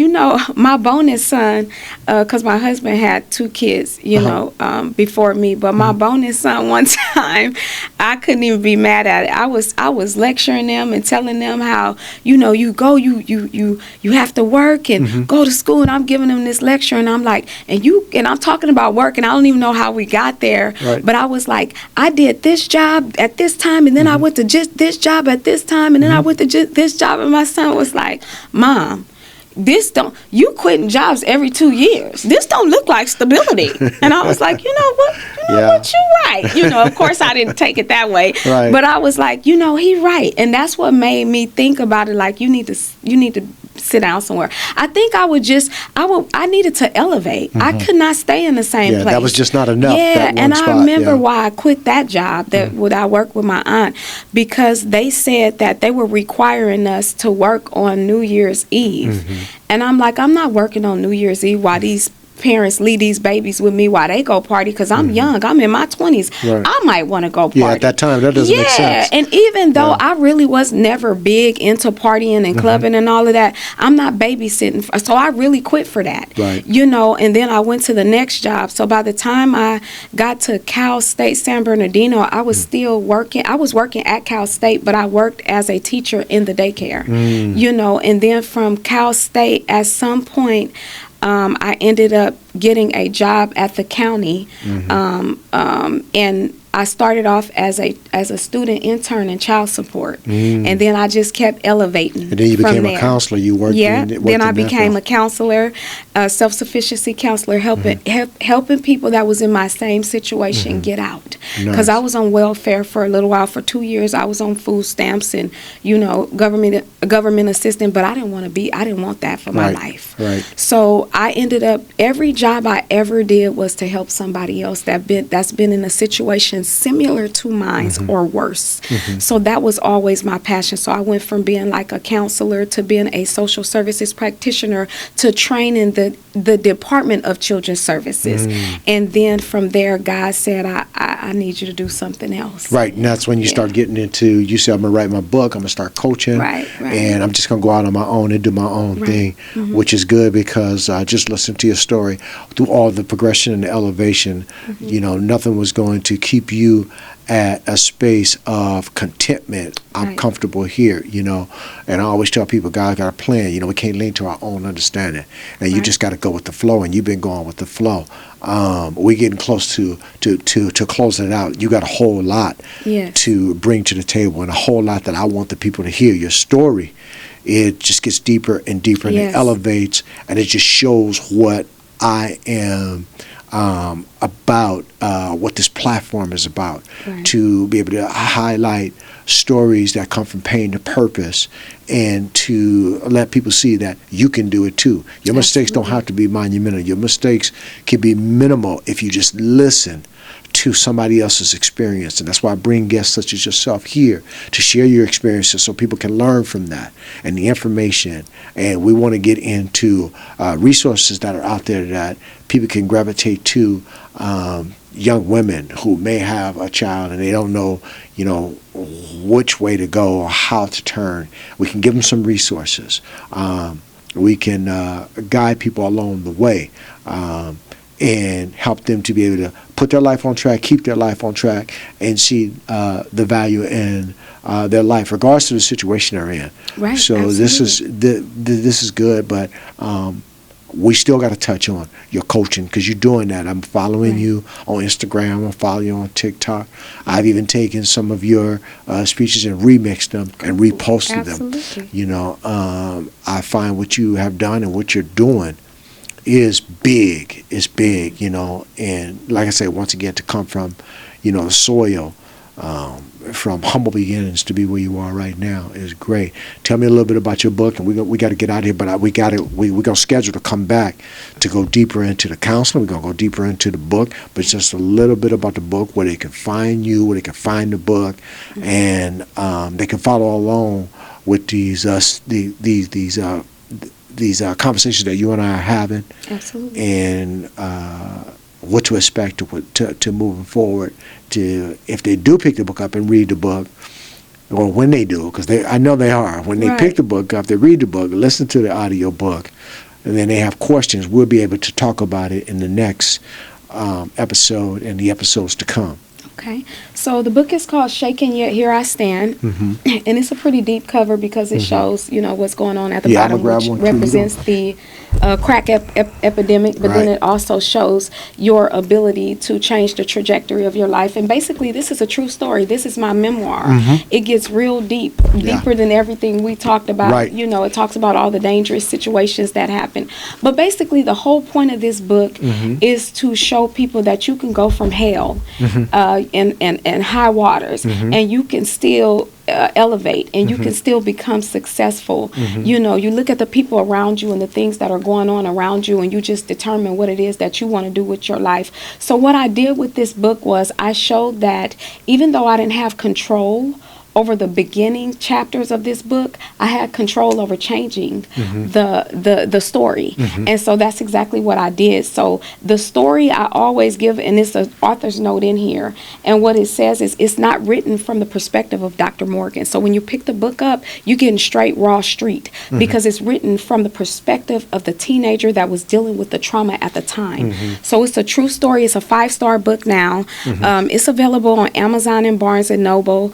my bonus son, because my husband had 2 kids, before me, but my bonus son, one time, I couldn't even even be mad at it. I was lecturing them and telling them how, you know, you have to work and go to school, and I'm giving them this lecture, and I'm like, and I'm talking about work, and I don't even know how we got there, but I was like, I did this job at this time, and then I went to just this job at this time, and then I went to just this job, and my son was like, Mom, you quitting jobs every 2 years. This don't look like stability. And I was like, you know what, you're right. You know, of course I didn't take it that way, but I was like, you know, he right. And that's what made me think about it. Like, you need to sit down somewhere. I think I needed to elevate. I could not stay in the same place. That was just not enough. Yeah, and spot, I remember why I quit that job when I worked with my aunt, because they said that they were requiring us to work on New Year's Eve. And I'm like, I'm not working on New Year's Eve while these parents leave these babies with me while they go party, because I'm young. I'm in my 20s. I might want to go party. Yeah, at that time, that doesn't make sense. And even though I really was never big into partying and clubbing and all of that, I'm not babysitting. So I really quit for that. You know, and then I went to the next job. So by the time I got to Cal State San Bernardino, I was still working. I was working at Cal State, but I worked as a teacher in the daycare. You know, and then from Cal State, at some point, I ended up getting a job at the county, and I started off as a student intern in child support, and then I just kept elevating. And then you became a counselor. You worked. Then I became a counselor, a self-sufficiency counselor, helping people that was in my same situation get out. Because I was on welfare for a little while. For 2 years, I was on food stamps and, you know, government assistant. But I didn't want that for my life. So I ended up, every job I ever did was to help somebody else that's been in a situation similar to mine or worse. So that was always my passion. So I went from being like a counselor to being a social services practitioner to training the Department of Children's Services. And then from there, God said, I need you to do something else. And that's when you start getting into, you said, I'm going to write my book, I'm going to start coaching, and I'm just going to go out on my own and do my own thing, which is good, because I just listened to your story through all the progression and the elevation. You know, nothing was going to keep you at a space of contentment. I'm comfortable here, you know. And I always tell people, God got a plan. You know, we can't lean to our own understanding. And you just got to go with the flow, and you've been going with the flow. We're getting close to closing it out. You got a whole lot to bring to the table, and a whole lot that I want the people to hear. Your story, it just gets deeper and deeper, and it elevates, and it just shows what I am about, what this platform is about, to be able to highlight stories that come from pain to purpose, and to let people see that you can do it too. Your mistakes don't have to be monumental. Your mistakes can be minimal if you just listen to somebody else's experience. And that's why I bring guests such as yourself here to share your experiences so people can learn from that and the information. And we want to get into resources that are out there that people can gravitate to. Young women who may have a child and they don't know, you know, which way to go or how to turn. We can give them some resources. We can guide people along the way, and help them to be able to put their life on track, keep their life on track, and see the value in their life, regardless of the situation they're in. So this is good, but we still got to touch on your coaching, because you're doing that. I'm following you on Instagram. I'm going to follow you on TikTok. I've even taken some of your speeches and remixed them and reposted them. You know, I find what you have done and what you're doing is big. It's big, you know. And like I said, once again, to come from, you know, the soil, from humble beginnings to be where you are right now is great. Tell me a little bit about your book, and we got to get out of here, but we're going to schedule to come back to go deeper into the counseling. We're going to go deeper into the book, but just a little bit about the book, where they can find you, where they can find the book, and they can follow along with these conversations that you and I are having. Absolutely. And what to expect to moving forward. To if they do pick the book up and read the book, or when they do, because I know they are. When they pick the book up, they read the book, listen to the audio book, and then they have questions. We'll be able to talk about it in the next episode and the episodes to come. Okay, so the book is called Shaken Yet Here I Stand, Mm-hmm. and it's a pretty deep cover because it shows, what's going on at the Yeah, I'm bottom, gonna grab which one too. represents the crack epidemic, but then Right. it also shows your ability to change the trajectory of your life. And basically, this is a true story. This is my memoir. It gets real deep, Yeah. deeper than everything we talked about. Right. It talks about all the dangerous situations that happen. But basically, the whole point of this book is to show people that you can go from hell and high waters, and you can still elevate, and you can still become successful. You look at the people around you and the things that are going on around you, and you just determine what it is that you want to do with your life. So what I did with this book was I showed that even though I didn't have control over the beginning chapters of this book, I had control over changing the story. And so that's exactly what I did. So the story I always give, and it's an author's note in here, and what it says is it's not written from the perspective of Dr. Morgan. So when you pick the book up, you're getting straight raw street, because it's written from the perspective of the teenager that was dealing with the trauma at the time. So it's a true story. It's a 5-star book now. It's available on Amazon and Barnes and Noble.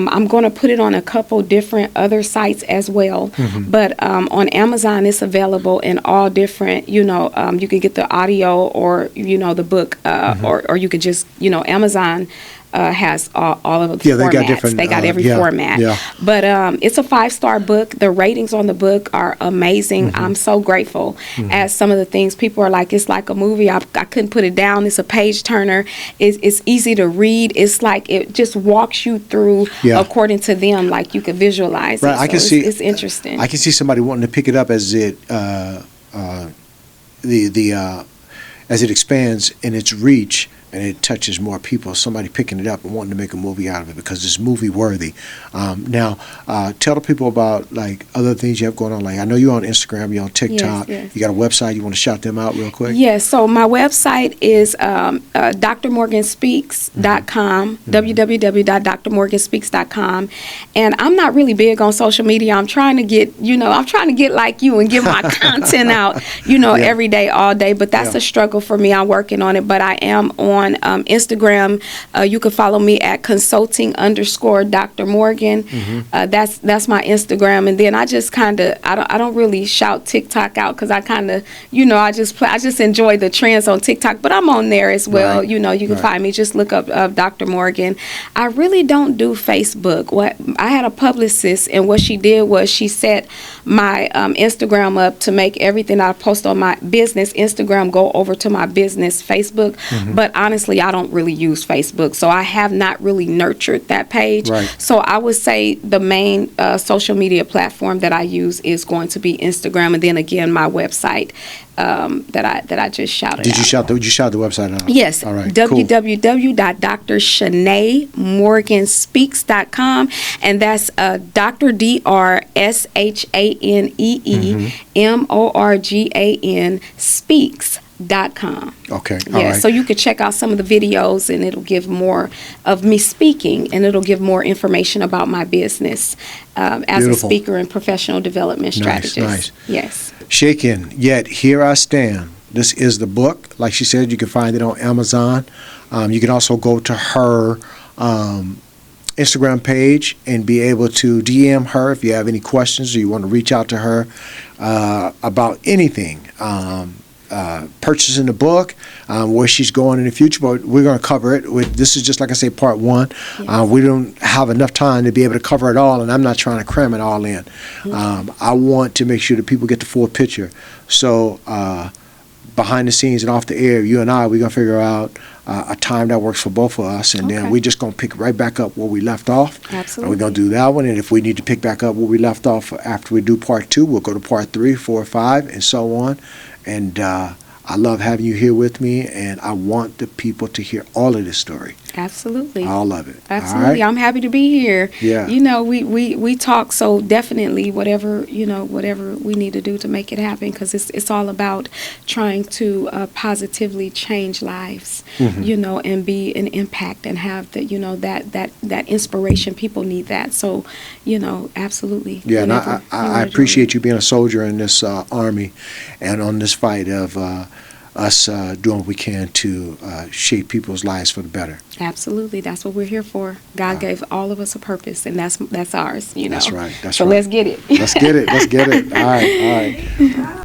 I'm going to put it on a couple different other sites as well. But on Amazon, it's available in all different, you can get the audio or, the book, or you could just, Amazon has all of the Yeah, they formats. got different, They got every format. yeah. But it's a 5-star book. The ratings on the book are amazing. I'm so grateful at some of the things. People are like, it's like a movie. I couldn't put it down. It's a page turner. It's easy to read. It's like it just walks you through according to them, like you could visualize Right, it. I can So see. it's interesting. I can see somebody wanting to pick it up as it as it expands in its reach and it touches more people. Somebody picking it up and wanting to make a movie out of it because it's movie worthy. Now, tell the people about like other things you have going on. Like I know you're on Instagram, you're on TikTok. Yes. You got a website. You want to shout them out real quick? Yes, so my website is drmorganspeaks.com, www.drmorganspeaks.com. And I'm not really big on social media. I'm trying to get, like you and get my content out, every day, all day. But that's a struggle for me. I'm working on it. But I am on Instagram. You can follow me at consulting_Dr. Morgan. That's my Instagram. And then I just kind of, I don't really shout TikTok out because I kind of, I just enjoy the trends on TikTok, but I'm on there as well. Right. You can find me. Just look up Dr. Morgan. I really don't do Facebook. I had a publicist, and what she did was she set my Instagram up to make everything I post on my business Instagram go over to my business Facebook. But honestly, I don't really use Facebook, so I have not really nurtured that page. Right. So I would say the main social media platform that I use is going to be Instagram, and then again my website that I just shouted Did out. you shout the website out? Yes. All right. Cool. www.DrShaneéMorganspeaks.com, and that's Dr. DrShaneéMorgan speaks.com. Okay. Yeah, All right. so you could check out some of the videos, and it'll give more of me speaking, and it'll give more information about my business as Beautiful. a speaker and professional development strategist. Nice. Yes. Shaken, Yet Here I Stand. This is the book. Like she said, you can find it on Amazon. You can also go to her Instagram page and be able to DM her if you have any questions or you want to reach out to her about anything. Purchasing the book, where she's going in the future, but we're going to cover it. This is just, like I say, part one. Yes. We don't have enough time to be able to cover it all, and I'm not trying to cram it all in. I want to make sure that people get the full picture. So behind the scenes and off the air, you and I, we're going to figure out a time that works for both of us, and then we're just going to pick right back up where we left off. Absolutely. And we're going to do that one, and if we need to pick back up where we left off after we do part 2, we'll go to part 3, 4, 5, and so on. And I love having you here with me, and I want the people to hear all of this story. Absolutely. All of it. Absolutely. All right? I'm happy to be here. Yeah. We talk, so definitely whatever we need to do to make it happen, because it's all about trying to positively change lives, and be an impact and have that inspiration. People need that. So, absolutely. Yeah, and I appreciate you being a soldier in this army and on this fight of us doing what we can to shape people's lives for the better. Absolutely. That's what we're here for. God gave all of us a purpose, and that's ours, you know. That's right. That's so right. let's get it. Let's get it. Let's get it. All right. All right.